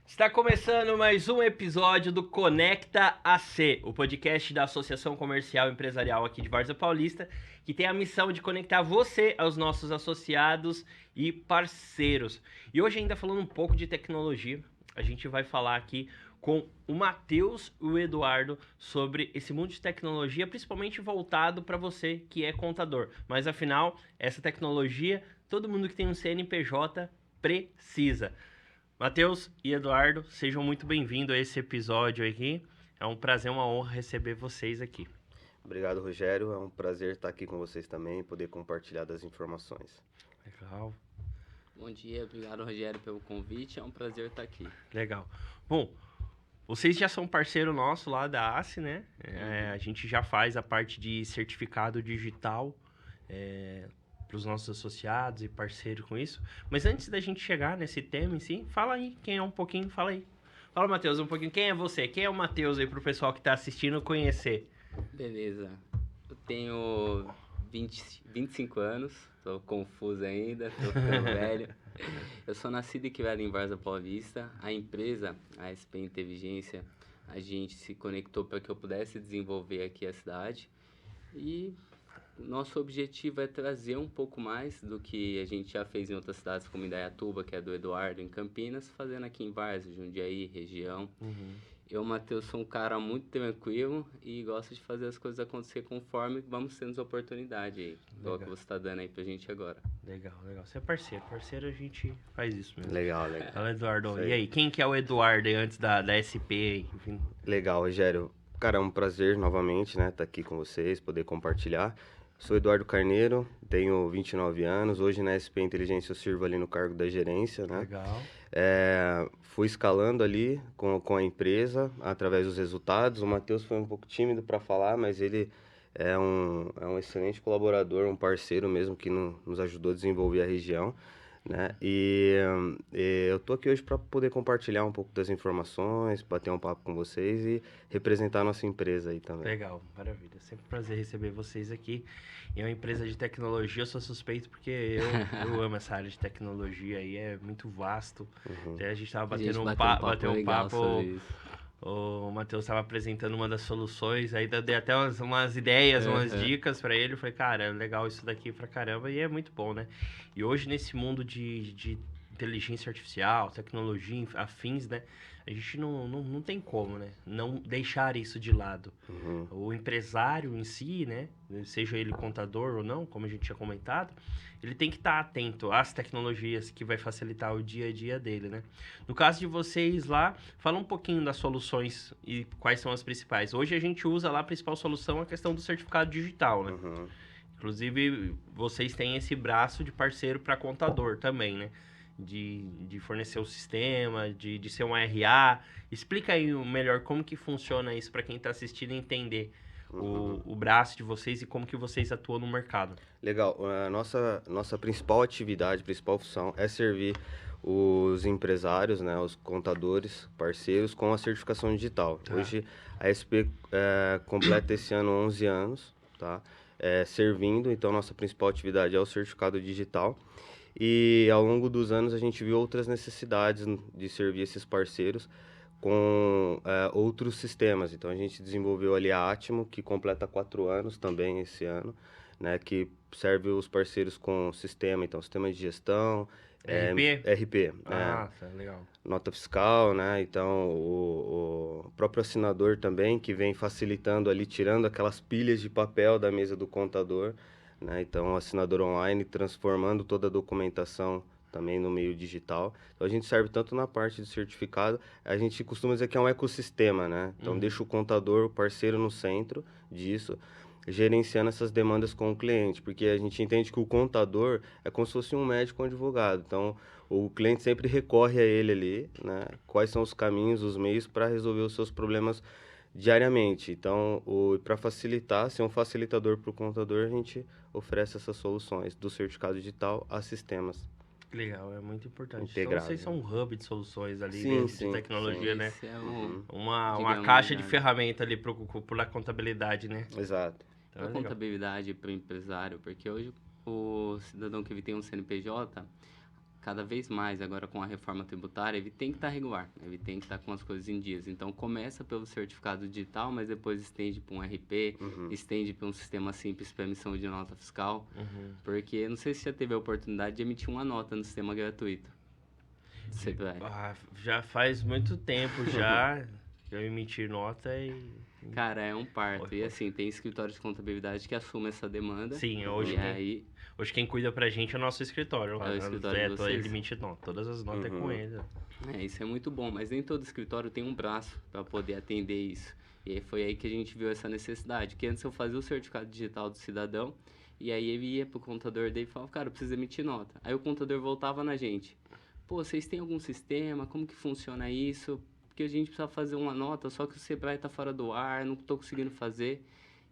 Está começando mais um episódio do Conecta AC, o podcast da Associação Comercial e Empresarial aqui de Várzea Paulista, que tem a missão de conectar você aos nossos associados e parceiros. E hoje, ainda falando um pouco de tecnologia, a gente vai falar aqui com o Matheus e o Eduardo sobre esse mundo de tecnologia, principalmente voltado para você que é contador. Mas afinal, essa tecnologia, todo mundo que tem um CNPJ precisa. Matheus e Eduardo, sejam muito bem-vindos a esse episódio aqui. É um prazer, uma honra receber vocês aqui. Obrigado, Rogério. É um prazer estar aqui com vocês também e poder compartilhar das informações. Legal. Bom dia, obrigado, Rogério, pelo convite. É um prazer estar aqui. Legal. Bom, vocês já são parceiro nosso lá da ACE, né? A gente já faz a parte de certificado digital para os nossos associados e parceiros com isso. Mas antes da gente chegar nesse tema em si, fala aí quem é um pouquinho, fala aí. Fala, Matheus, um pouquinho. Quem é você? Quem é o Matheus aí para o pessoal que está assistindo conhecer? Beleza. Eu tenho 25 anos, tô confuso ainda, tô ficando velho. Eu sou nascido e criado em Várzea Paulista. A empresa, a SP Inteligência, a gente se conectou para que eu pudesse desenvolver aqui a cidade. E nosso objetivo é trazer um pouco mais do que a gente já fez em outras cidades, como Indaiatuba, que é do Eduardo, em Campinas, fazendo aqui em Várzea, Jundiaí, região. Eu, Matheus, sou um cara muito tranquilo e gosto de fazer as coisas acontecer conforme vamos tendo oportunidade aí, igual que você está dando aí pra gente agora. Legal, legal. Você é parceiro. Parceiro a gente faz isso mesmo. Legal, legal. Fala, Eduardo. Isso aí. E aí, quem que é o Eduardo aí antes da SP? Enfim. Legal, Rogério. Cara, é um prazer novamente, né, estar aqui com vocês, poder compartilhar. Sou Eduardo Carneiro, tenho 29 anos. Hoje na SP Inteligência eu sirvo ali no cargo da gerência, né? Legal. Fui escalando ali com a empresa através dos resultados. O Matheus foi um pouco tímido para falar, mas ele é um excelente colaborador, um parceiro mesmo que nos ajudou a desenvolver a região, né? Eu tô aqui hoje para poder compartilhar um pouco das informações, bater um papo com vocês e representar a nossa empresa aí também. Legal, maravilha. Sempre um prazer receber vocês aqui. É uma empresa de tecnologia, eu sou suspeito porque eu amo essa área de tecnologia aí, é muito vasto. Até a gente tava A gente batendo bateu um legal papo, sobre isso. o Matheus estava apresentando uma das soluções, aí dei até umas ideias, umas dicas para ele. Eu falei, cara, é legal isso daqui pra caramba e é muito bom, né? E hoje nesse mundo de inteligência artificial, tecnologia, afins, né? A gente não tem como, né? Não deixar isso de lado. O empresário em si, né? Seja ele contador ou não, como a gente tinha comentado, ele tem que estar atento às tecnologias que vai facilitar o dia a dia dele, né? No caso de vocês lá, fala um pouquinho das soluções e quais são as principais. Hoje a gente usa lá a principal solução a questão do certificado digital, né? Inclusive, vocês têm esse braço de parceiro para contador também, né? De fornecer o sistema, de ser um RA. Explica aí melhor como que funciona isso para quem está assistindo entender o braço de vocês e como que vocês atuam no mercado. Legal. A nossa principal atividade, principal função é servir os empresários, né, os contadores, parceiros, com a certificação digital. Hoje a SP completa esse ano 11 anos, tá? Servindo, então nossa principal atividade é o certificado digital. E ao longo dos anos a gente viu outras necessidades de servir esses parceiros com outros sistemas. Então a gente desenvolveu ali a Atimo, que completa 4 anos também esse ano, né, que serve os parceiros com sistema, então sistema de gestão, RP, Tá legal. nota fiscal, né? Então o próprio assinador também, que vem facilitando ali, tirando aquelas pilhas de papel da mesa do contador, né? Então o assinador online, transformando toda a documentação também no meio digital. Então a gente serve tanto na parte de certificado, a gente costuma dizer que é um ecossistema, né? Então deixa o contador, o parceiro no centro disso, gerenciando essas demandas com o cliente, porque a gente entende que o contador é como se fosse um médico, um advogado. Então o cliente sempre recorre a ele ali, né? Quais são os caminhos, os meios para resolver os seus problemas diariamente. Então, para facilitar, ser um facilitador para o contador, a gente oferece essas soluções do certificado digital a sistemas. Legal, é muito importante. Integrado, Então vocês são um hub de soluções ali Sim, dentro sim, de tecnologia, né? Esse é Uma digamos, caixa de né? ferramenta ali para a contabilidade, né? Exato. Então, A é legal. contabilidade para o empresário, porque hoje o cidadão que tem um CNPJ, cada vez mais, agora com a reforma tributária, ele tem que estar regular, ele tem que estar com as coisas em dias. Então, começa pelo certificado digital, mas depois estende para um RP, estende para um sistema simples para emissão de nota fiscal, porque não sei se já teve a oportunidade de emitir uma nota no sistema gratuito. Já faz muito tempo já eu emitir nota e... Cara, é um parto. E assim, tem escritório de contabilidade que assume essa demanda. Sim, hoje quem cuida pra gente é o nosso escritório lá. É o escritório de vocês. Ele emite nota, todas as notas é com ele. Isso é muito bom, mas nem todo escritório tem um braço para poder atender isso. E aí foi aí que a gente viu essa necessidade, que antes eu fazia o certificado digital do cidadão, e aí ele ia pro contador dele e falava, cara, eu preciso emitir nota. Aí o contador voltava na gente. Pô, vocês têm algum sistema? Como que funciona isso? Porque a gente precisa fazer uma nota, só que o Sebrae tá fora do ar, não tô conseguindo fazer.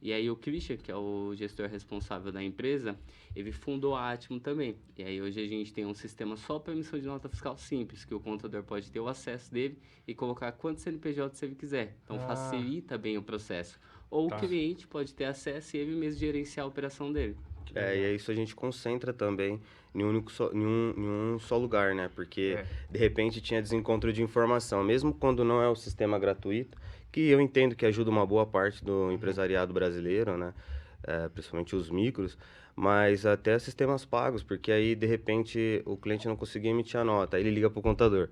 E aí o Christian, que é o gestor responsável da empresa, ele fundou a Atimo também. E aí hoje a gente tem um sistema só para emissão de nota fiscal simples, que o contador pode ter o acesso dele e colocar quantos CNPJ ele quiser. Então facilita bem o processo. Ou o cliente pode ter acesso e ele mesmo gerenciar a operação dele. E é isso a gente concentra também em um só lugar, né? Porque, de repente, tinha desencontro de informação. Mesmo quando não é o sistema gratuito, que eu entendo que ajuda uma boa parte do empresariado brasileiro, né? Principalmente os micros, mas até sistemas pagos, porque aí, de repente, o cliente não conseguia emitir a nota. Aí ele liga para o contador.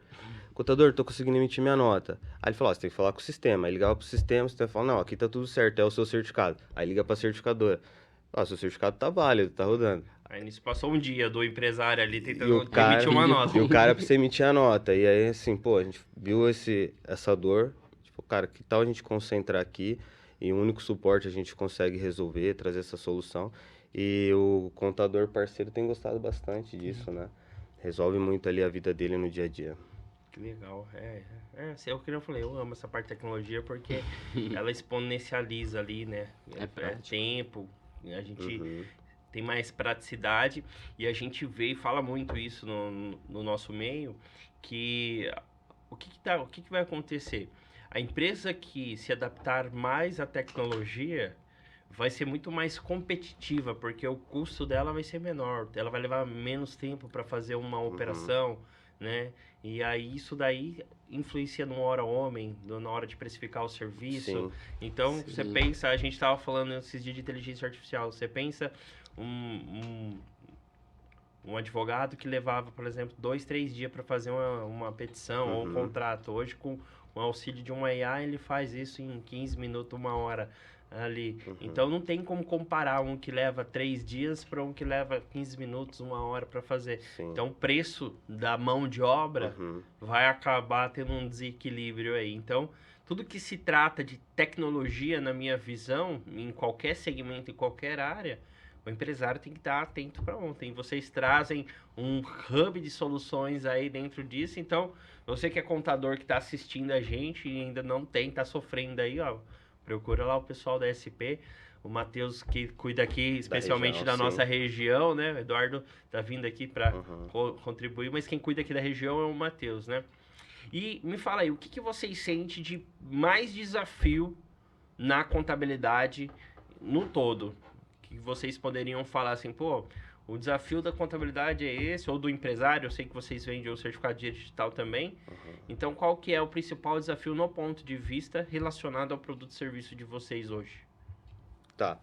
Contador, tô conseguindo emitir minha nota. Aí ele falou, você tem que falar com o sistema. Aí ligava pro sistema, o sistema fala, não, aqui tá tudo certo, é o seu certificado. Aí liga pra certificadora. Seu certificado tá válido, tá rodando. Aí nisso passou um dia do empresário ali tentando emitir uma nota. E o cara precisa emitir a nota. E aí, assim, pô, a gente viu essa dor. Tipo, cara, que tal a gente concentrar aqui e um único suporte a gente consegue resolver, trazer essa solução. E o contador parceiro tem gostado bastante disso, né? Resolve muito ali a vida dele no dia a dia. Que legal. É o que eu falei, eu amo essa parte de tecnologia porque ela exponencializa ali, né? É tempo, a gente tem mais praticidade e a gente vê e fala muito isso no nosso meio, que o que vai acontecer? A empresa que se adaptar mais à tecnologia vai ser muito mais competitiva, porque o custo dela vai ser menor, ela vai levar menos tempo para fazer uma operação, né? E aí isso daí influencia no hora homem, na hora de precificar o serviço. Sim. Então, você pensa, a gente estava falando esses dias de inteligência artificial, você pensa um advogado que levava, por exemplo, 2, 3 dias para fazer uma petição ou um contrato. Hoje, com o auxílio de um AI, ele faz isso em 15 minutos, 1 hora ali. Então, não tem como comparar um que leva 3 dias para um que leva 15 minutos, 1 hora para fazer. Sim. Então, o preço da mão de obra vai acabar tendo um desequilíbrio aí. Então, tudo que se trata de tecnologia, na minha visão, em qualquer segmento, em qualquer área, o empresário tem que estar atento para ontem. Vocês trazem um hub de soluções aí dentro disso. Então, você que é contador que está assistindo a gente e ainda não tem, está sofrendo aí, ó, procura lá o pessoal da SP. O Matheus, que cuida aqui especialmente da nossa região, né? O Eduardo tá vindo aqui para contribuir, mas quem cuida aqui da região é o Matheus, né? E me fala aí, o que vocês sentem de mais desafio na contabilidade no todo? Que vocês poderiam falar assim, pô, o desafio da contabilidade é esse, ou do empresário, eu sei que vocês vendem o certificado digital também. Então, qual que é o principal desafio no ponto de vista relacionado ao produto e serviço de vocês hoje? Tá.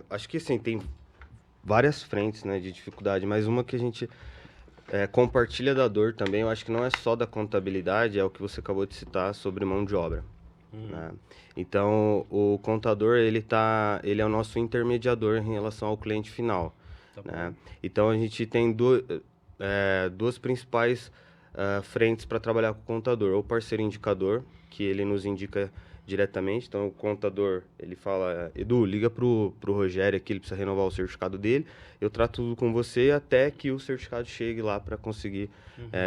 Acho que, assim, tem várias frentes, né, de dificuldade, mas uma que a gente compartilha da dor também, eu acho que não é só da contabilidade, é o que você acabou de citar sobre mão de obra. Né? Então, o contador, ele é o nosso intermediador em relação ao cliente final. Né? Então, a gente tem duas principais frentes para trabalhar com o contador. O parceiro indicador, que ele nos indica diretamente. Então, o contador, ele fala, Edu, liga pro Rogério aqui, ele precisa renovar o certificado dele. Eu trato tudo com você até que o certificado chegue lá para conseguir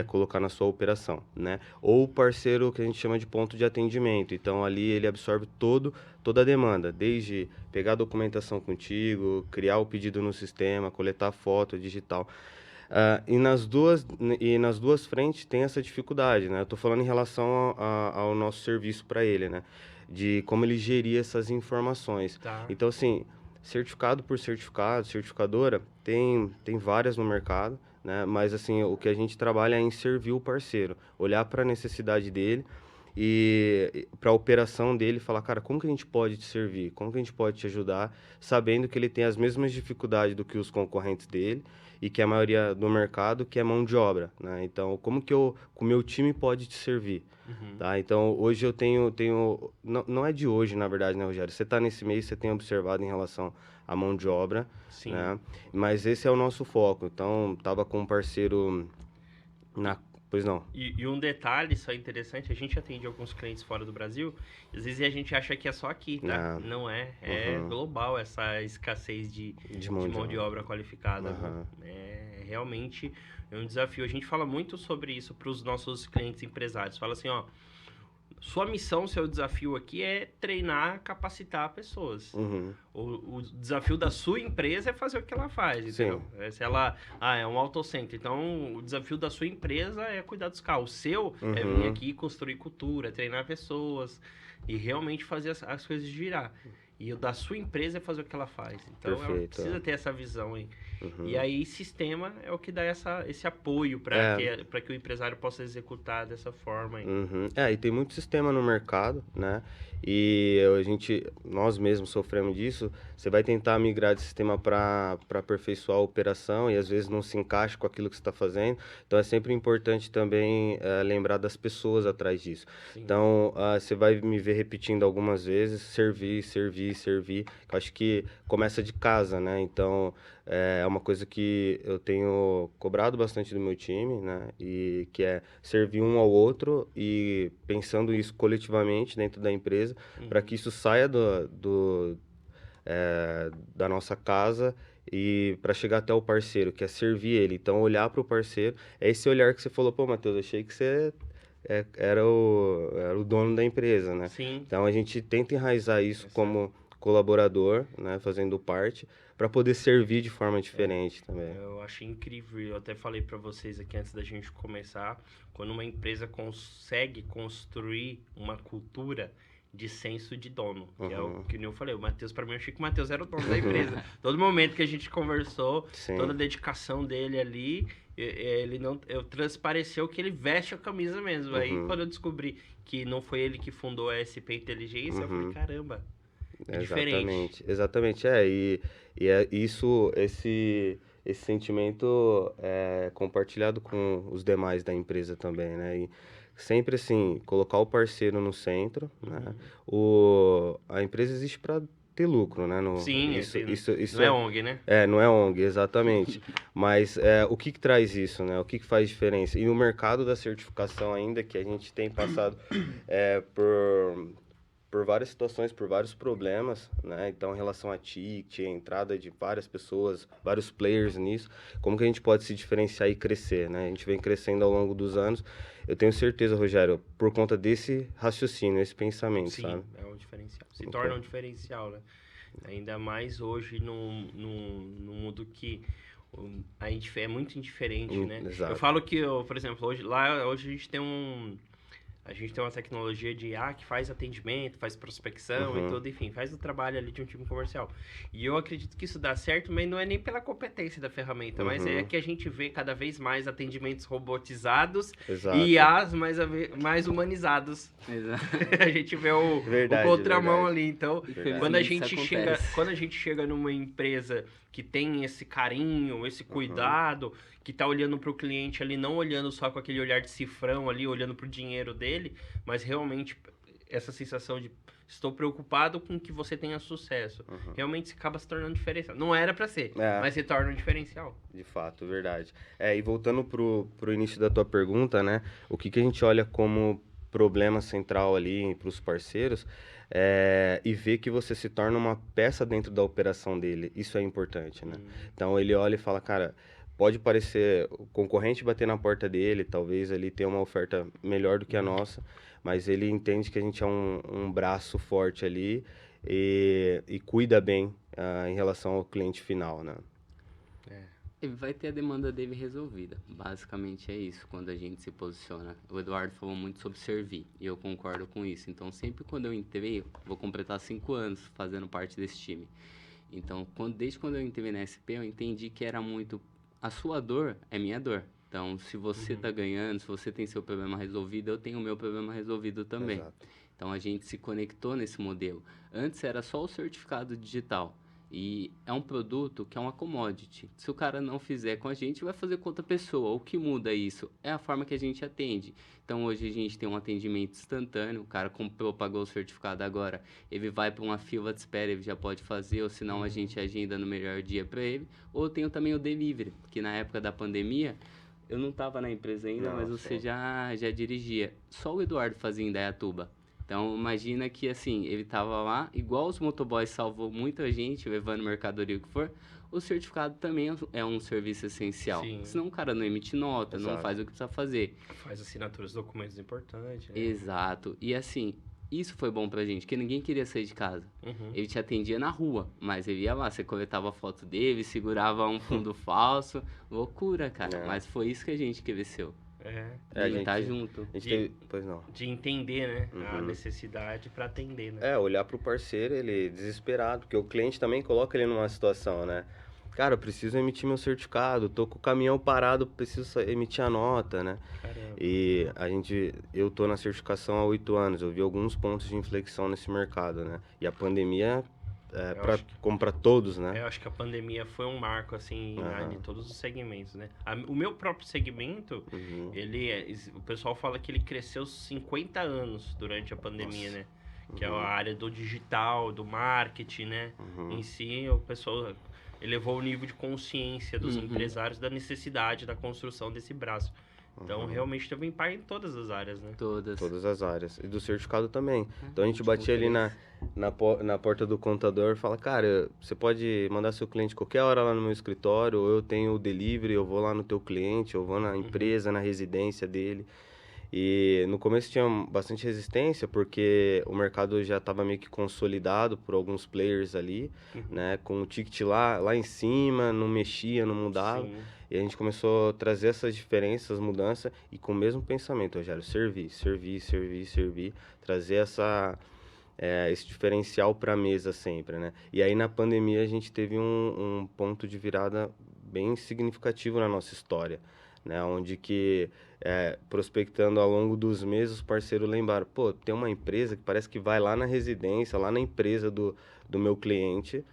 colocar na sua operação, né? Ou o parceiro que a gente chama de ponto de atendimento. Então, ali ele absorve toda a demanda, desde pegar a documentação contigo, criar o pedido no sistema, coletar foto, digital. E nas duas frentes tem essa dificuldade, né? Eu tô falando em relação ao nosso serviço para ele, né? De como ele gerir essas informações. Tá. Então, assim, certificado por certificado, certificadora, tem várias no mercado, né? Mas assim, o que a gente trabalha é em servir o parceiro, olhar para a necessidade dele e para a operação dele falar, cara, como que a gente pode te servir? Como que a gente pode te ajudar, sabendo que ele tem as mesmas dificuldades do que os concorrentes dele e que a maioria do mercado que é mão de obra, né? Então, como que o meu time pode te servir? Tá? Então, hoje eu tenho não é de hoje, na verdade, né, Rogério? Você está nesse mês, você tem observado em relação à mão de obra, Sim. né? Mas esse é o nosso foco. Então, tava com um parceiro na... Pois não. E um detalhe só interessante, a gente atende alguns clientes fora do Brasil, às vezes a gente acha que é só aqui, tá? Não é, é global essa escassez de mão de obra qualificada. É realmente um desafio. A gente fala muito sobre isso para os nossos clientes empresários. Fala assim, ó, sua missão, seu desafio aqui é treinar, capacitar pessoas. O desafio da sua empresa é fazer o que ela faz, entendeu? Se ela é um auto center, então o desafio da sua empresa é cuidar dos carros. O seu é vir aqui construir cultura, treinar pessoas e realmente fazer as coisas girar. E o da sua empresa é fazer o que ela faz. Então, ela precisa ter essa visão aí. E aí, sistema é o que dá esse apoio para que o empresário possa executar dessa forma aí. E tem muito sistema no mercado, né? E nós mesmos sofremos disso. Você vai tentar migrar de sistema para aperfeiçoar a operação e às vezes não se encaixa com aquilo que você está fazendo. Então, é sempre importante também lembrar das pessoas atrás disso. Sim. Então, você vai me ver repetindo algumas vezes, servir. Eu acho que começa de casa, né? Então, é uma coisa que eu tenho cobrado bastante do meu time, né? E que é servir um ao outro e pensando isso coletivamente dentro da empresa, para que isso saia da nossa casa e para chegar até o parceiro, que é servir ele. Então, olhar para o parceiro, é esse olhar que você falou, pô, Matheus, achei que você era o dono da empresa, né? Sim. Então, a gente tenta enraizar isso como colaborador, né, fazendo parte, para poder servir de forma diferente também. Eu achei incrível, eu até falei para vocês aqui antes da gente começar, quando uma empresa consegue construir uma cultura de senso de dono, que é o que eu falei, o Matheus, para mim, eu achei que o Matheus era o dono da empresa. Todo momento que a gente conversou, toda a dedicação dele ali, eu transpareceu que ele veste a camisa mesmo. Aí, quando eu descobri que não foi ele que fundou a SP Inteligência, eu falei, caramba, diferente. Exatamente. E é isso, esse sentimento é compartilhado com os demais da empresa também, né? E sempre assim, colocar o parceiro no centro, né? A empresa existe para ter lucro, né? Isso não é ONG, né? Não é ONG, exatamente. Mas o que traz isso, né? O que faz diferença? E no mercado da certificação ainda, que a gente tem passado por várias situações, por vários problemas, né? Então, em relação a ticket, a entrada de várias pessoas, vários players nisso, como que a gente pode se diferenciar e crescer, né? A gente vem crescendo ao longo dos anos. Eu tenho certeza, Rogério, por conta desse raciocínio, esse pensamento, sabe? Sim, é um diferencial. Se torna um diferencial, né? Ainda mais hoje no mundo que a gente é muito indiferente, né? Exato. Eu falo que, por exemplo, hoje a gente tem uma tecnologia de que faz atendimento, faz prospecção e tudo, enfim, faz o trabalho ali de um time comercial. E eu acredito que isso dá certo, mas não é nem pela competência da ferramenta, mas é que a gente vê cada vez mais atendimentos robotizados e IAs mais humanizados. Exato. A gente vê o contramão ali. Então, quando a gente chega numa empresa que tem esse carinho, esse cuidado, que tá olhando para o cliente ali, não olhando só com aquele olhar de cifrão ali, olhando para o dinheiro dele, mas realmente essa sensação de estou preocupado com que você tenha sucesso. Realmente se acaba se tornando diferencial. Não era para ser, mas se torna um diferencial. De fato, verdade. E voltando pro início da tua pergunta, né? O que a gente olha como problema central ali para os parceiros e ver que você se torna uma peça dentro da operação dele. Isso é importante, né? Então, ele olha e fala, cara, pode parecer o concorrente bater na porta dele, talvez ele tenha uma oferta melhor do que a nossa, mas ele entende que a gente é um braço forte ali e cuida bem em relação ao cliente final, né? Ele vai ter a demanda dele resolvida. Basicamente é isso, quando a gente se posiciona. O Eduardo falou muito sobre servir, e eu concordo com isso. Então, sempre quando eu entrei, vou completar 5 anos fazendo parte desse time. Então, desde quando eu entrei na SP, eu entendi que era muito a sua dor é minha dor. Então, se você tá ganhando, se você tem seu problema resolvido, eu tenho o meu problema resolvido também. Exato. Então, a gente se conectou nesse modelo. Antes era só o certificado digital. E é um produto que é uma commodity. Se o cara não fizer com a gente, vai fazer com outra pessoa. O que muda isso? É a forma que a gente atende. Então, hoje a gente tem um atendimento instantâneo. O cara comprou, pagou o certificado agora. Ele vai para uma fila de espera, ele já pode fazer. Ou senão a gente agenda no melhor dia para ele. Ou tem também o delivery, que na época da pandemia... Eu não estava na empresa ainda, mas você já dirigia. Só o Eduardo fazia em Indaiatuba. Então, imagina que, assim, ele tava lá, igual os motoboys salvou muita gente, levando mercadoria o que for, o certificado também é um serviço essencial. Sim. Senão o cara não emite nota, não faz o que precisa fazer. Faz assinaturas de documentos importantes, né? Exato. E, assim, isso foi bom pra gente, porque ninguém queria sair de casa. Ele te atendia na rua, mas ele ia lá, você coletava a foto dele, segurava um fundo falso. Loucura, cara. Mas foi isso que a gente cresceu. A gente tá junto. A gente teve... Pois não. De entender, né? A necessidade para atender, né? Olhar pro parceiro, ele desesperado, porque o cliente também coloca ele numa situação, né? Cara, eu preciso emitir meu certificado, tô com o caminhão parado, preciso emitir a nota, né? Caramba. E eu tô na certificação há 8 anos, eu vi alguns pontos de inflexão nesse mercado, né? E a pandemia, como para todos, né? Eu acho que a pandemia foi um marco, assim, em todos os segmentos, né? O meu próprio segmento, o pessoal fala que ele cresceu 50 anos durante a pandemia, né? Que é a área do digital, do marketing, né? Em si, o pessoal elevou o nível de consciência dos empresários da necessidade da construção desse braço. Então, realmente teve impacto em todas as áreas, né? Todas as áreas. E do certificado também. Então, a gente batia ali na porta do contador e fala, cara, você pode mandar seu cliente qualquer hora lá no meu escritório, ou eu tenho o delivery, eu vou lá no teu cliente, eu vou na empresa, na residência dele. E no começo tinha bastante resistência, porque o mercado já estava meio que consolidado por alguns players ali, né? Com o ticket lá em cima, não mexia, não mudava. Sim. E a gente começou a trazer essas diferenças, mudança, e com o mesmo pensamento, Rogério, servir, trazer esse diferencial para a mesa sempre, né? E aí na pandemia a gente teve um ponto de virada bem significativo na nossa história, né? Onde que, prospectando ao longo dos meses, os parceiros lembraram, pô, tem uma empresa que parece que vai lá na residência, lá na empresa do meu cliente,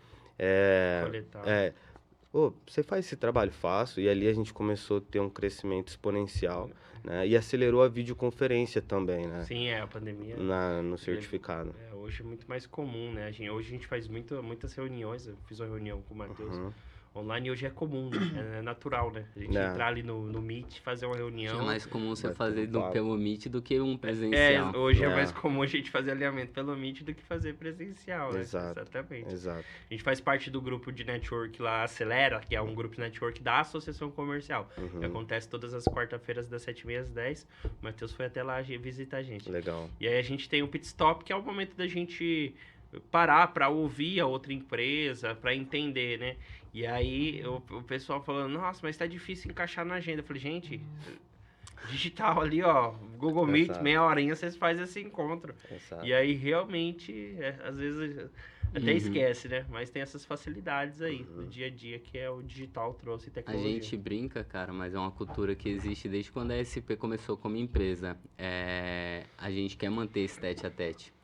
pô, você faz esse trabalho fácil, e ali a gente começou a ter um crescimento exponencial, né? E acelerou a videoconferência também, né? Sim, a pandemia. No certificado. Hoje é muito mais comum, né? Hoje a gente faz muitas reuniões, eu fiz uma reunião com o Matheus, online, hoje é comum, né? É natural, né? A gente entrar ali no Meet, fazer uma reunião. É mais comum você fazer pelo Meet do que um presencial. Hoje é mais comum a gente fazer alinhamento pelo Meet do que fazer presencial, né? Exato. Exatamente. Exato. A gente faz parte do grupo de network lá, Acelera, que é um grupo de network da Associação Comercial, que acontece todas as quarta-feiras das 7h30 às 10h. O Matheus foi até lá visitar a gente. Legal. E aí a gente tem o Pit Stop, que é o momento da gente parar para ouvir a outra empresa, para entender, né? E aí o pessoal falando, nossa, mas tá difícil encaixar na agenda. Eu falei, gente, digital ali, ó, Google Meet, meia horinha vocês fazem esse encontro. Exato. E aí realmente, às vezes até esquece, né? Mas tem essas facilidades aí do dia a dia que o digital trouxe tecnologia. A gente brinca, cara, mas é uma cultura que existe desde quando a SP começou como empresa. A gente quer manter esse tete-a-tete.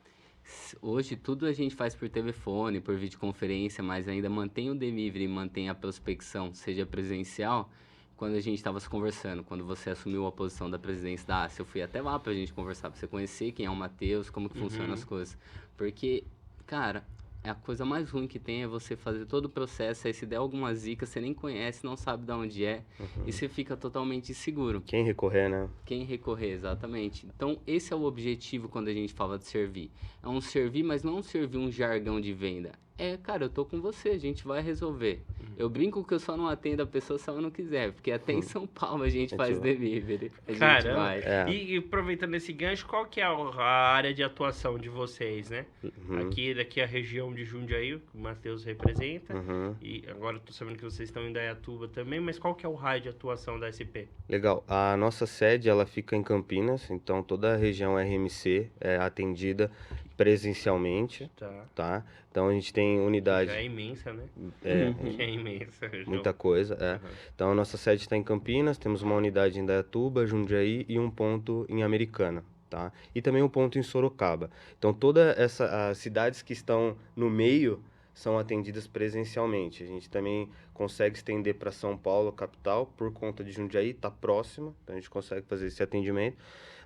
Hoje tudo a gente faz por telefone, por videoconferência, mas ainda mantém o delivery, mantém a prospecção, seja presencial. Quando a gente estava se conversando, quando você assumiu a posição da presidência da ACE, eu fui até lá pra gente conversar, pra você conhecer quem é o Matheus, como que funcionam as coisas. Porque, cara, a coisa mais ruim que tem é você fazer todo o processo, aí se der alguma zica, você nem conhece, não sabe de onde é, e você fica totalmente inseguro. Quem recorrer, né? Quem recorrer, exatamente. Então, esse é o objetivo quando a gente fala de servir. É um servir, mas não servir um jargão de venda. Cara, eu tô com você, a gente vai resolver. Eu brinco que eu só não atendo a pessoa se ela não quiser, porque até em São Paulo a gente faz delivery. Caramba. Vai. E aproveitando esse gancho, qual que é a área de atuação de vocês, né? Daqui a região de Jundiaí, que o Matheus representa, e agora eu tô sabendo que vocês estão em Indaiatuba também, mas qual que é o raio de atuação da SP? Legal. A nossa sede, ela fica em Campinas, então toda a região RMC é atendida presencialmente, tá? Então, a gente tem unidade... Já é imensa, né? Já é imensa. Muita coisa, Então, a nossa sede está em Campinas, temos uma unidade em Indaiatuba, Jundiaí e um ponto em Americana, tá? E também um ponto em Sorocaba. Então, as cidades que estão no meio são atendidas presencialmente. A gente também consegue estender para São Paulo, capital, por conta de Jundiaí, está próxima, então a gente consegue fazer esse atendimento.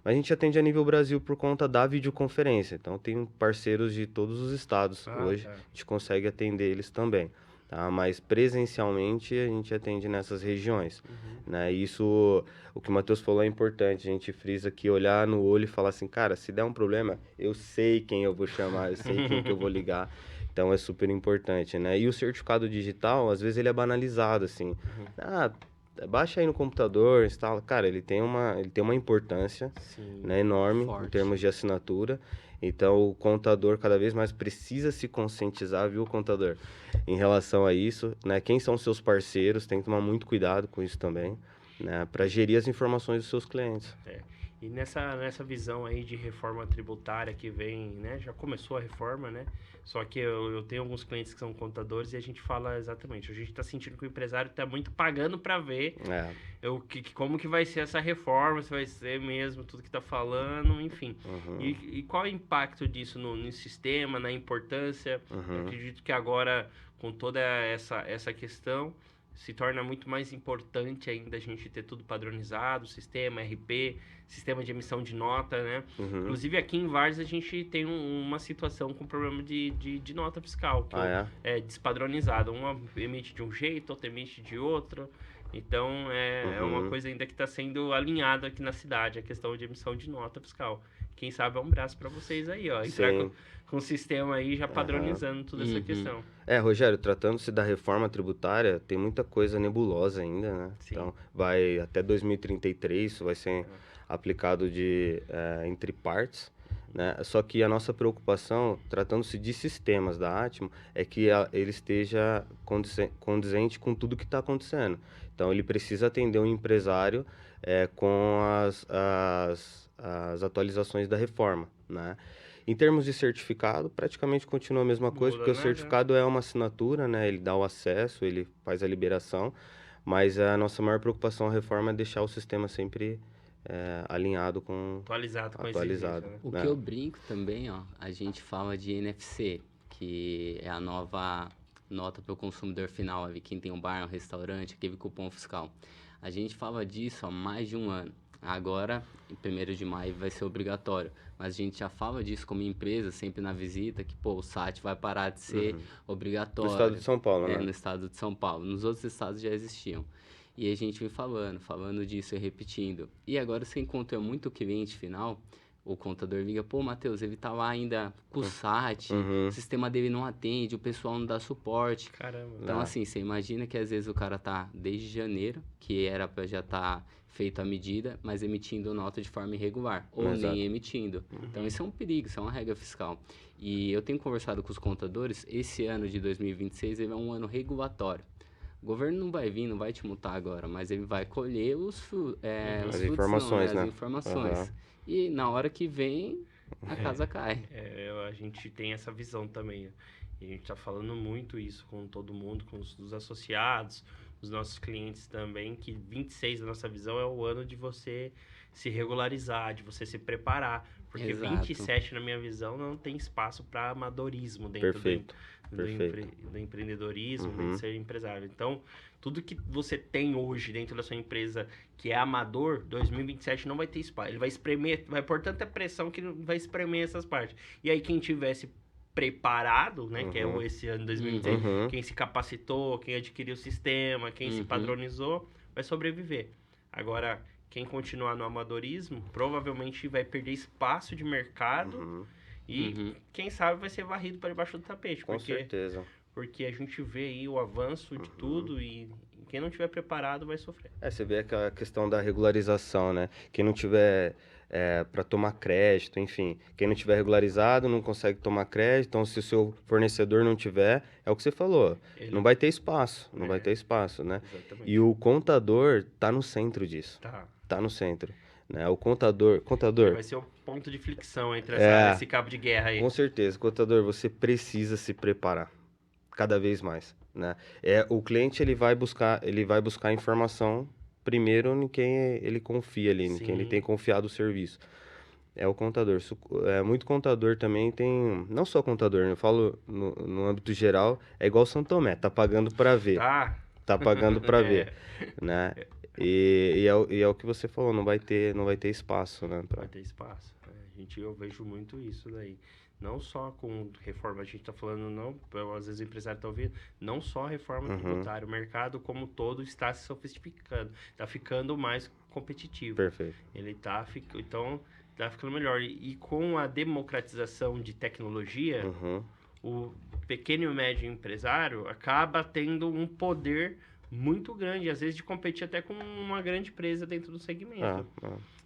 Mas a gente atende a nível Brasil por conta da videoconferência. Então, tem parceiros de todos os estados hoje, a gente consegue atender eles também. Tá? Mas presencialmente a gente atende nessas regiões. Né? Isso, o que o Matheus falou é importante. A gente frisa aqui, olhar no olho e falar assim, cara, se der um problema, eu sei quem eu vou chamar, eu sei quem que eu vou ligar. Então é super importante, né? E o certificado digital, às vezes ele é banalizado, assim. Baixa aí no computador, instala. Cara, ele tem uma importância, né, enorme em termos de assinatura. Então, o contador cada vez mais precisa se conscientizar, viu, contador? Em relação a isso, né? Quem são seus parceiros, tem que tomar muito cuidado com isso também, né? Para gerir as informações dos seus clientes. E nessa visão aí de reforma tributária que vem, né? Já começou a reforma, né? Só que eu tenho alguns clientes que são contadores e a gente fala exatamente. A gente está sentindo que o empresário está muito pagando para ver como que vai ser essa reforma, se vai ser mesmo tudo que está falando, enfim. E qual é o impacto disso no sistema, na importância? Eu acredito que agora, com toda essa questão, se torna muito mais importante ainda a gente ter tudo padronizado, sistema, RP, sistema de emissão de nota, né? Inclusive aqui em Várzea a gente tem uma situação com problema de nota fiscal, que é despadronizada. Uma emite de um jeito, outra emite de outro. Então é uma coisa ainda que está sendo alinhada aqui na cidade, a questão de emissão de nota fiscal. Quem sabe é um braço para vocês aí, ó. Entrar com o sistema aí já padronizando toda essa questão. Rogério, tratando-se da reforma tributária, tem muita coisa nebulosa ainda, né? Então, vai até 2033, isso vai ser aplicado entre partes, né? Só que a nossa preocupação, tratando-se de sistemas da Atmo, é que ele esteja condizente com tudo que está acontecendo. Então, ele precisa atender um empresário com as atualizações da reforma, né? Em termos de certificado, praticamente continua a mesma coisa, porque o certificado é uma assinatura, né? Ele dá o acesso, ele faz a liberação, mas a nossa maior preocupação, a reforma, é deixar o sistema sempre alinhado com... Atualizado. Né? O que eu brinco também, ó, a gente fala de NFC, que é a nova nota para o consumidor final, quem tem um bar, um restaurante, aquele cupom fiscal. A gente fala disso há mais de um ano. Agora, em 1º de maio, vai ser obrigatório. Mas a gente já fala disso como empresa, sempre na visita, que o SAT vai parar de ser obrigatório. No estado de São Paulo, né? No estado de São Paulo. Nos outros estados já existiam. E a gente vem falando disso e repetindo. E agora você encontra muito cliente final, o contador liga, Matheus, ele tá lá ainda com o SAT, o sistema dele não atende, o pessoal não dá suporte. Caramba. Então, assim, você imagina que às vezes o cara tá desde janeiro, que era para já estar feito a medida, mas emitindo nota de forma irregular, ou nem emitindo. Então, isso é um perigo, isso é uma regra fiscal. E eu tenho conversado com os contadores, esse ano de 2026, ele é um ano regulatório. O governo não vai vir, não vai te multar agora, mas ele vai colher as informações, né? As informações. E na hora que vem, a casa cai. A gente tem essa visão também. E a gente está falando muito isso com todo mundo, com os associados, os nossos clientes também, que 26, a nossa visão, é o ano de você se regularizar, de você se preparar. Porque 27, na minha visão, não tem espaço para amadorismo dentro do empreendedorismo, dentro de ser empresário. Então, tudo que você tem hoje dentro da sua empresa que é amador, 2027 não vai ter espaço. Ele vai espremer, vai pôr tanta pressão que vai espremer essas partes. E aí, quem tivesse preparado, né, que é esse ano 2026, quem se capacitou, quem adquiriu o sistema, quem se padronizou, vai sobreviver. Agora, quem continuar no amadorismo, provavelmente vai perder espaço de mercado e, quem sabe, vai ser varrido para debaixo do tapete. Com certeza. Porque a gente vê aí o avanço de tudo e quem não tiver preparado vai sofrer. Você vê aquela questão da regularização, né? Quem não tiver para tomar crédito, enfim. Quem não tiver regularizado não consegue tomar crédito. Então, se o seu fornecedor não tiver, é o que você falou. Não vai ter espaço. Não vai ter espaço, né? Exatamente. E o contador tá no centro disso. Tá no centro. né? O contador, Vai ser o ponto de flexão entre É. esse cabo de guerra aí. com certeza, contador, você precisa se preparar cada vez mais, né? O cliente ele vai buscar informação primeiro em quem ele confia ali, em quem ele Sim. tem confiado o serviço. É o contador. Muito contador também tem, não só contador, né? Eu falo no âmbito geral, é igual São Tomé, tá pagando para ver, Tá? tá pagando para É. ver, né? E é o que você falou, não vai ter espaço, né? Vai ter espaço. Eu vejo muito isso daí. Não só com reforma, a gente tá falando, não, às vezes o empresário tá ouvindo, não só reforma tributária, o mercado como todo está se sofisticando, tá ficando mais competitivo. Perfeito. Então, tá ficando melhor. E com a democratização de tecnologia, Uhum. o pequeno e médio empresário acaba tendo um poder muito grande, às vezes de competir até com uma grande empresa dentro do segmento.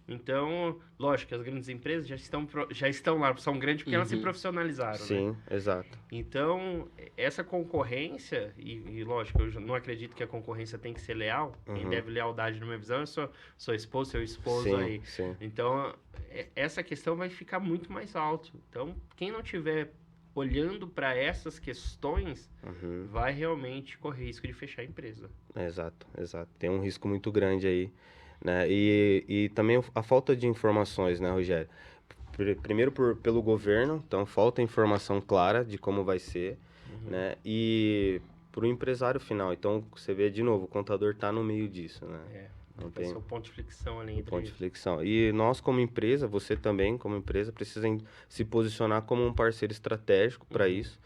Então, lógico que as grandes empresas já estão lá, são grandes porque elas se profissionalizaram, né? Sim, exato. Então, essa concorrência, e lógico, eu não acredito que a concorrência tem que ser leal, quem deve lealdade, na minha visão, é sua esposa, seu esposo Sim, aí. sim. Então, essa questão vai ficar muito mais alto. Então, quem não tiver olhando para essas questões, vai realmente correr risco de fechar a empresa. Exato. Tem um risco muito grande aí, né? E também a falta de informações, né, Rogério? Primeiro pelo governo, então falta informação clara de como vai ser, né? E para o empresário final, então você vê de novo, o contador está no meio disso, né? Vai ser o ponto de flexão ali entre... Ponto de flexão. E nós como empresa, você também como empresa, precisa se posicionar como um parceiro estratégico para isso,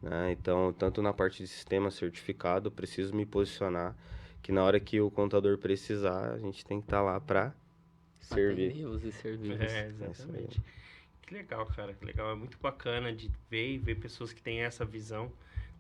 né? Então, tanto na parte de sistema certificado, preciso me posicionar que na hora que o contador precisar, a gente tem que estar lá para servir. Atendê-los e servi-los. Exatamente. Que legal, cara, que legal. É muito bacana de ver pessoas que têm essa visão.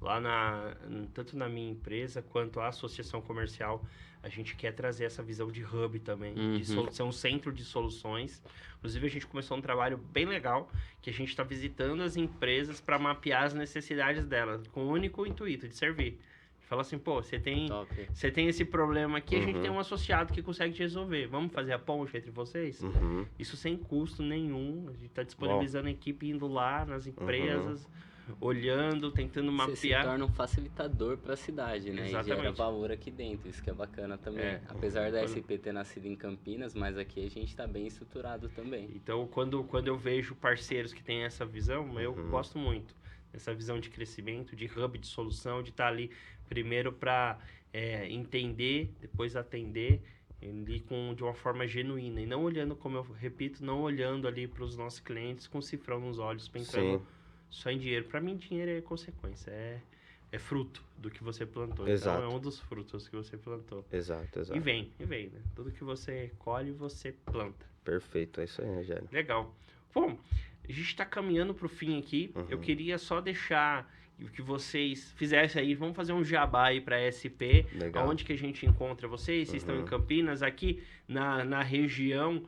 Lá tanto na minha empresa quanto a associação comercial, a gente quer trazer essa visão de hub também, de ser um centro de soluções. Inclusive, a gente começou um trabalho bem legal, que a gente está visitando as empresas para mapear as necessidades delas, com o único intuito de servir. Fala assim, pô, você tem esse problema aqui, a gente tem um associado que consegue te resolver. Vamos fazer a ponte entre vocês? Isso sem custo nenhum. A gente está disponibilizando a equipe, indo lá nas empresas, olhando, tentando mapear. Você se torna um facilitador para a cidade, né? Exatamente. E gera valor aqui dentro, isso que é bacana também. Apesar da SP ter nascido em Campinas, mas aqui a gente está bem estruturado também. Então, quando eu vejo parceiros que têm essa visão, eu gosto muito. Essa visão de crescimento, de hub de solução, de estar ali primeiro para entender, depois atender ali de uma forma genuína. E não olhando, como eu repito, não olhando ali para os nossos clientes com cifrão nos olhos, pensando só em dinheiro. Para mim, dinheiro é consequência, é fruto do que você plantou. Exato. Então, é um dos frutos que você plantou. Exato. E vem, né? Tudo que você colhe, você planta. Perfeito, é isso aí, Rogério. Legal. Bom, a gente está caminhando para o fim aqui. Eu queria só deixar que vocês fizessem aí, vamos fazer um jabá aí para a SP. Legal. Onde que a gente encontra vocês? Vocês estão em Campinas, aqui na região.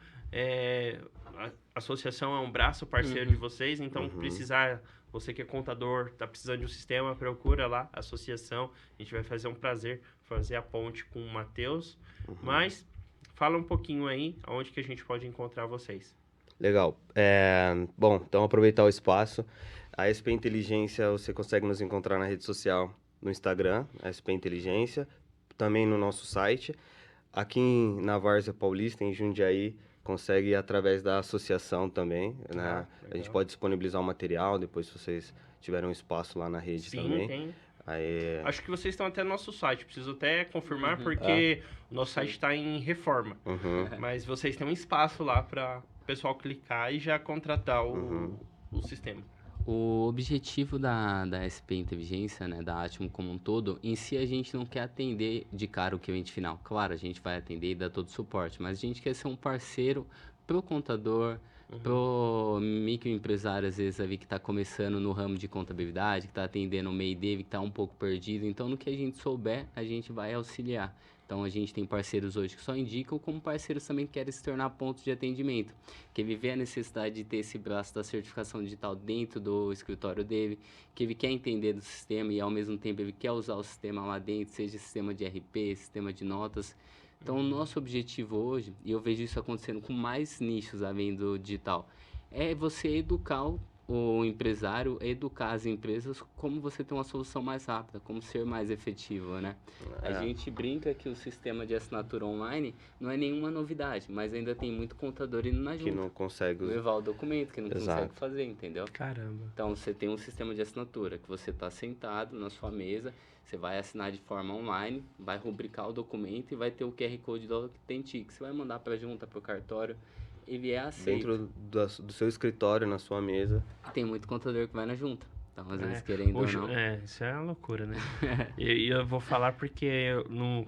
A associação é um braço parceiro de vocês, então precisar, você que é contador, está precisando de um sistema, procura lá, a associação. A gente vai fazer um prazer fazer a ponte com o Matheus. Mas fala um pouquinho aí, onde que a gente pode encontrar vocês. Legal. Bom, então aproveitar o espaço. A SP Inteligência, você consegue nos encontrar na rede social, no Instagram, SP Inteligência, também no nosso site. Aqui na Várzea Paulista, em Jundiaí, consegue ir através da associação também, né? A gente pode disponibilizar o material, depois se vocês tiverem um espaço lá na rede também. Tem. Aí... Acho que vocês estão até no nosso site, preciso até confirmar, porque o nosso site está em reforma. Mas vocês têm um espaço lá para o pessoal clicar e já contratar o sistema. O objetivo da SP Inteligência, né, da Atimo como um todo, em si a gente não quer atender de cara o cliente final. Claro, a gente vai atender e dar todo o suporte, mas a gente quer ser um parceiro pro contador, pro microempresário, às vezes, ali que está começando no ramo de contabilidade, que está atendendo o MEI dele, que está um pouco perdido. Então, no que a gente souber, a gente vai auxiliar. Então, a gente tem parceiros hoje que só indicam, como parceiros também que querem se tornar pontos de atendimento. Que ele vê a necessidade de ter esse braço da certificação digital dentro do escritório dele, que ele quer entender do sistema e, ao mesmo tempo, ele quer usar o sistema lá dentro, seja sistema de RP, sistema de notas. Então, o nosso objetivo hoje, e eu vejo isso acontecendo com mais nichos além do digital, é você educar o empresário, educar as empresas como você ter uma solução mais rápida, como ser mais efetivo, né? A gente brinca que o sistema de assinatura online não é nenhuma novidade, mas ainda tem muito contador indo na junta. Que não consegue levar o documento, que não Exato. consegue fazer, entendeu? Caramba. Então, você tem um sistema de assinatura, que você está sentado na sua mesa, você vai assinar de forma online, vai rubricar o documento e vai ter o QR Code do Authentic, que você vai mandar para a junta, para o cartório, ele é aceito. dentro do seu escritório, na sua mesa. Tem muito contador que vai na junta, então às vezes É, querendo hoje, ou não. isso é uma loucura, né? E eu vou falar porque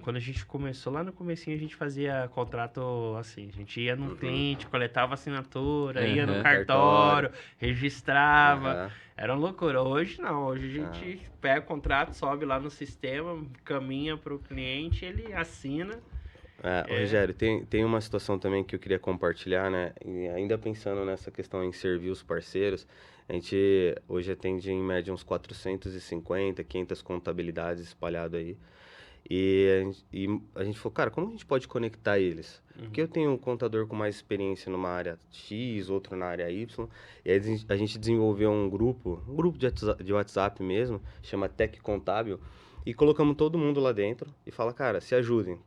quando a gente começou, lá no comecinho a gente fazia contrato assim, a gente ia no cliente, coletava assinatura, ia no cartório, registrava, era uma loucura. Hoje não, hoje a gente pega o contrato, sobe lá no sistema, caminha para o cliente, ele assina. Rogério, tem uma situação também que eu queria compartilhar, né? E ainda pensando nessa questão em servir os parceiros, a gente hoje atende em média uns 450, 500 contabilidades espalhadas aí. E a gente falou, cara, como a gente pode conectar eles? Porque eu tenho um contador com mais experiência numa área X, outro na área Y, e aí a gente desenvolveu um grupo de WhatsApp mesmo, chama Tech Contábil, e colocamos todo mundo lá dentro e fala, cara, se ajudem.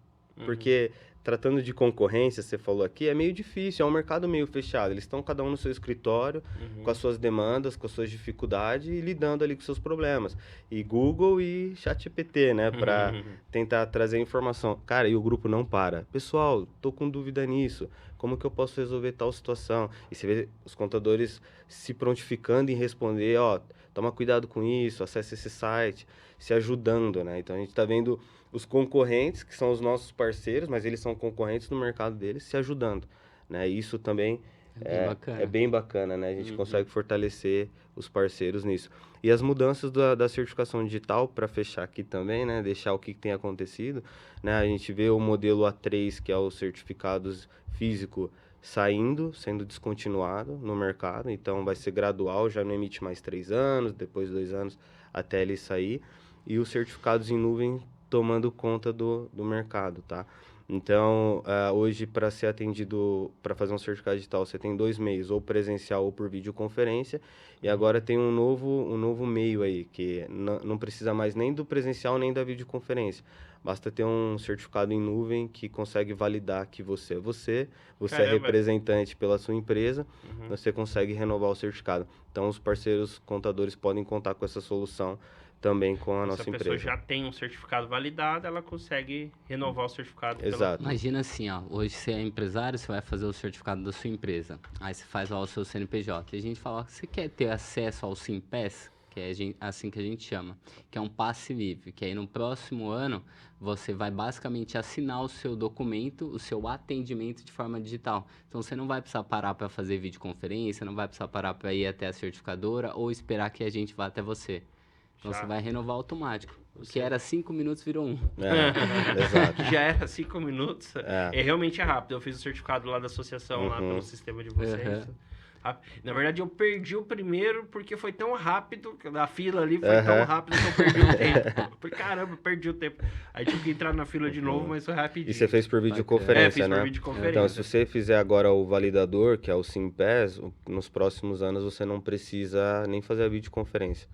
Porque tratando de concorrência, você falou aqui, é meio difícil, é um mercado meio fechado. Eles estão cada um no seu escritório, com as suas demandas, com as suas dificuldades e lidando ali com seus problemas. E Google e ChatGPT, né, para tentar trazer informação. Cara, e o grupo não para. Pessoal, tô com dúvida nisso. Como que eu posso resolver tal situação? E você vê os contadores se prontificando em responder, ó, toma cuidado com isso, acesse esse site, se ajudando, né? Então a gente está vendo os concorrentes, que são os nossos parceiros, mas eles são concorrentes no mercado deles, se ajudando, né? Isso também é bem bacana, né? A gente consegue fortalecer os parceiros nisso. E as mudanças da certificação digital, para fechar aqui também, né? Deixar o que tem acontecido, né? A gente vê o modelo A3, que é o certificados físico, sendo descontinuado no mercado, então vai ser gradual, já não emite mais 3 anos, depois 2 anos até ele sair, e os certificados em nuvem tomando conta do mercado, tá? Então, hoje, para ser atendido, para fazer um certificado digital, você tem 2 meios, ou presencial ou por videoconferência, e agora tem um novo meio aí, que não precisa mais nem do presencial nem da videoconferência. Basta ter um certificado em nuvem que consegue validar que você Caramba. é representante pela sua empresa, você consegue renovar o certificado. Então, os parceiros contadores podem contar com essa solução também com a nossa empresa. Se a pessoa já tem um certificado validado, ela consegue renovar o certificado. Exato. Imagina assim, ó, hoje você é empresário, você vai fazer o certificado da sua empresa, aí você faz lá o seu CNPJ, e a gente fala que você quer ter acesso ao Simpes, que é assim que a gente chama, que é um passe livre, que aí no próximo ano você vai basicamente assinar o seu documento, o seu atendimento de forma digital. Então você não vai precisar parar para fazer videoconferência, não vai precisar parar para ir até a certificadora ou esperar que a gente vá até você. Então você vai renovar automático. O que era 5 minutos virou 1. Exato. Já era 5 minutos. Realmente é rápido. Eu fiz o certificado lá da associação, lá pelo sistema de vocês. Na verdade, eu perdi o primeiro porque foi tão rápido, a fila ali foi tão rápida que eu perdi o tempo. Falei, caramba, perdi o tempo. Aí tive que entrar na fila de novo, mas foi rapidinho. E você fez por videoconferência, fiz né? por videoconferência. Então, se você fizer agora o validador, que é o Simpes, nos próximos anos você não precisa nem fazer a videoconferência.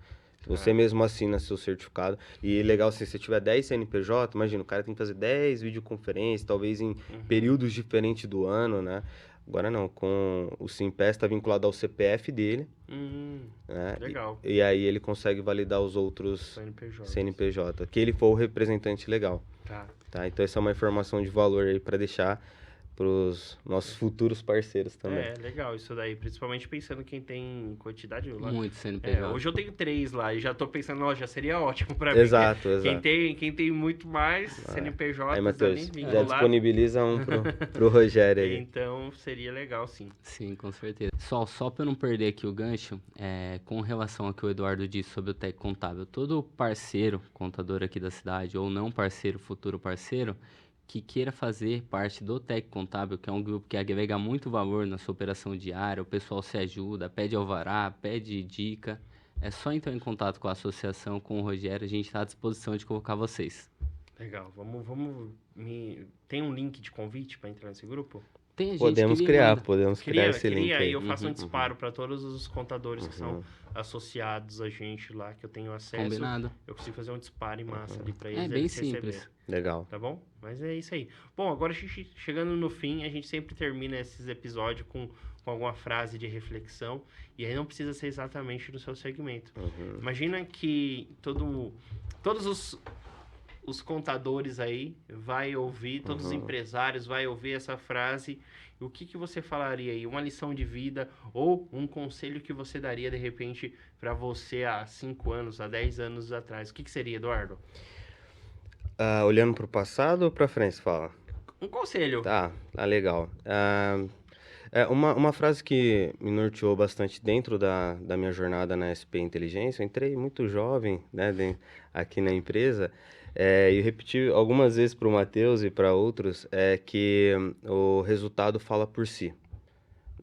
Você mesmo assina seu certificado. E legal, se você tiver 10 CNPJ, imagina, o cara tem que fazer 10 videoconferências, talvez em períodos diferentes do ano, né? Agora não, com o Simpes está vinculado ao CPF dele. Né? Legal. E aí ele consegue validar os outros CNPJ, que ele for o representante legal. Tá? Então essa é uma informação de valor aí para deixar para os nossos futuros parceiros também. Legal isso daí, principalmente pensando quem tem quantidade lá. Muito CNPJ. Hoje eu tenho 3 lá e já tô pensando, já seria ótimo para mim. Exato. Quem tem muito mais CNPJ aí, Matheus, ali, já disponibiliza um pro Rogério aí. Então seria legal, sim. Sim, com certeza. Só para eu não perder aqui o gancho, com relação ao que o Eduardo disse sobre o Tech Contábil, todo parceiro, contador aqui da cidade, ou não parceiro, futuro parceiro, que queira fazer parte do Tech Contábil, que é um grupo que agrega muito valor na sua operação diária, o pessoal se ajuda, pede alvará, pede dica, é só entrar em contato com a associação, com o Rogério, a gente está à disposição de colocar vocês. Legal, vamos Tem um link de convite para entrar nesse grupo? Tem a gente Podemos que criar, manda. podemos criar esse link Aí aí. eu faço um disparo para todos os contadores que são associados a gente lá, que eu tenho acesso. Combinado. Eu consigo fazer um disparo em massa ali para eles. É bem eles simples. receberem. Legal. Tá bom? Mas é isso aí. Bom, agora a gente chegando no fim, a gente sempre termina esses episódios com alguma frase de reflexão. E aí não precisa ser exatamente do seu segmento. Imagina que todos os contadores aí vai ouvir, todos os empresários vai ouvir essa frase. O que você falaria aí? Uma lição de vida ou um conselho que você daria, de repente, para você há 5 anos, há 10 anos atrás? O que seria, Eduardo? Olhando para o passado ou para frente, fala? Um conselho. Tá, legal. Uma frase que me norteou bastante dentro da minha jornada na SP Inteligência, eu entrei muito jovem, né, aqui na empresa, e eu repeti algumas vezes para o Matheus e para outros, que o resultado fala por si,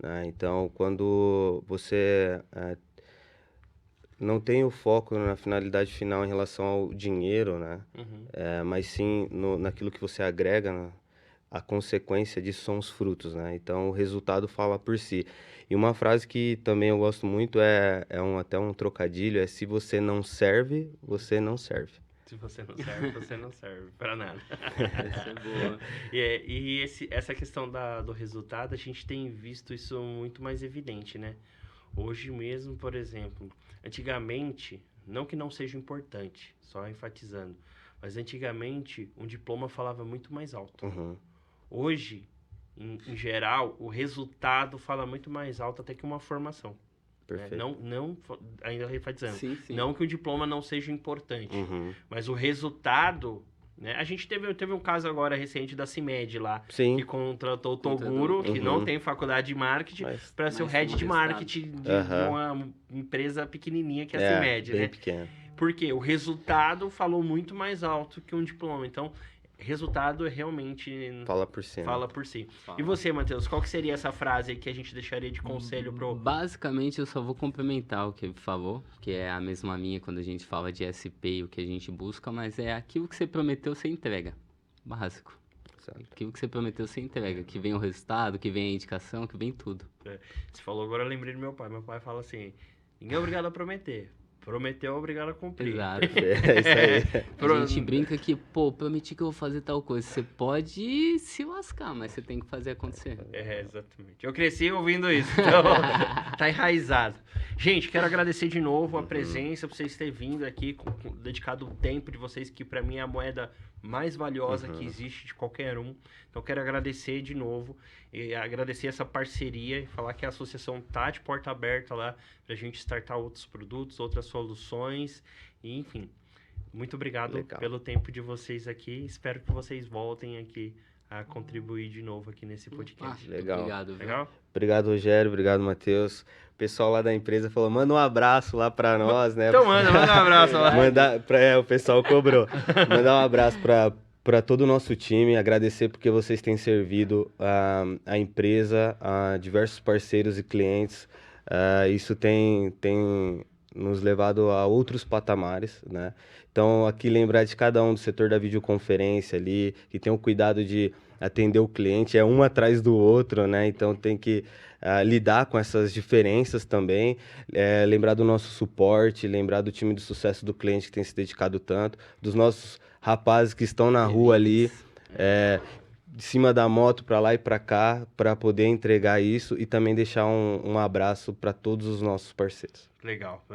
né? Então, quando você não tem o foco na finalidade final em relação ao dinheiro, né? Mas sim naquilo que você agrega, a consequência disso são os frutos, né? Então, o resultado fala por si. E uma frase que também eu gosto muito até um trocadilho, se você não serve, você não serve. Se você não serve, você não serve para nada. Essa é boa. Essa questão do resultado, a gente tem visto isso muito mais evidente, né? Hoje mesmo, por exemplo, antigamente, não que não seja importante, só enfatizando, mas antigamente um diploma falava muito mais alto. Hoje, em geral, o resultado fala muito mais alto até que uma formação. Perfeito. Não, ainda enfatizando, Sim. não que o diploma não seja importante, mas o resultado, né? A gente teve um caso agora recente da CIMED lá, Sim. que contratou o Toguro, que não tem faculdade de marketing, para ser o head de marketing de uma empresa pequenininha que é a CIMED, bem né? pequena. Porque o resultado falou muito mais alto que um diploma. Então, resultado realmente fala por si. Fala né? por si. E você, Matheus, qual que seria essa frase aí que a gente deixaria de conselho pro... Basicamente, eu só vou complementar o que ele falou, que é a mesma linha quando a gente fala de SP e o que a gente busca, mas é aquilo que você prometeu, você entrega. Básico. Exato. Aquilo que você prometeu, você entrega. Que vem o resultado, que vem a indicação, que vem tudo. Você falou agora, eu lembrei do meu pai. Meu pai fala assim, ninguém é obrigado a prometer. Prometeu, obrigado a cumprir. Exato. É isso aí. A gente brinca que, prometi que eu vou fazer tal coisa. Você pode se lascar, mas você tem que fazer acontecer. Exatamente. Eu cresci ouvindo isso, então tá enraizado. Gente, quero agradecer de novo a presença, por vocês terem vindo aqui, dedicado o tempo de vocês, que para mim é a moeda mais valiosa que existe de qualquer um. Então, quero agradecer de novo, e agradecer essa parceria, e falar que a associação tá de porta aberta lá, pra gente startar outros produtos, outras soluções, e, enfim. Muito obrigado pelo tempo de vocês aqui. Espero que vocês voltem aqui a contribuir de novo aqui nesse podcast. Legal. Obrigado, viu? Legal? Obrigado, Rogério. Obrigado, Matheus. O pessoal lá da empresa falou, manda um abraço lá pra nós, né? Então manda um abraço lá. O pessoal cobrou. Mandar um abraço para todo o nosso time, agradecer porque vocês têm servido a empresa, a diversos parceiros e clientes. Isso tem nos levado a outros patamares, né? Então, aqui lembrar de cada um do setor da videoconferência ali, que tem o cuidado de atender o cliente, é um atrás do outro, né? Então, tem que lidar com essas diferenças também, lembrar do nosso suporte, lembrar do time de sucesso do cliente que tem se dedicado tanto, dos nossos rapazes que estão na rua ali, de cima da moto para lá e para cá, para poder entregar isso e também deixar um abraço para todos os nossos parceiros. Legal.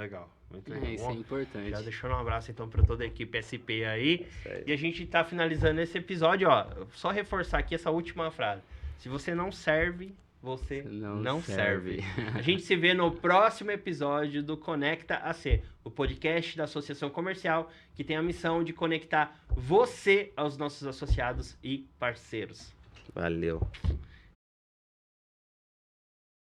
Muito legal. Isso é importante. Já deixando um abraço então para toda a equipe SP aí. E a gente tá finalizando esse episódio, ó. Só reforçar aqui essa última frase. Se você não serve, você não serve. A gente se vê no próximo episódio do Conecta AC, o podcast da Associação Comercial, que tem a missão de conectar você aos nossos associados e parceiros. Valeu.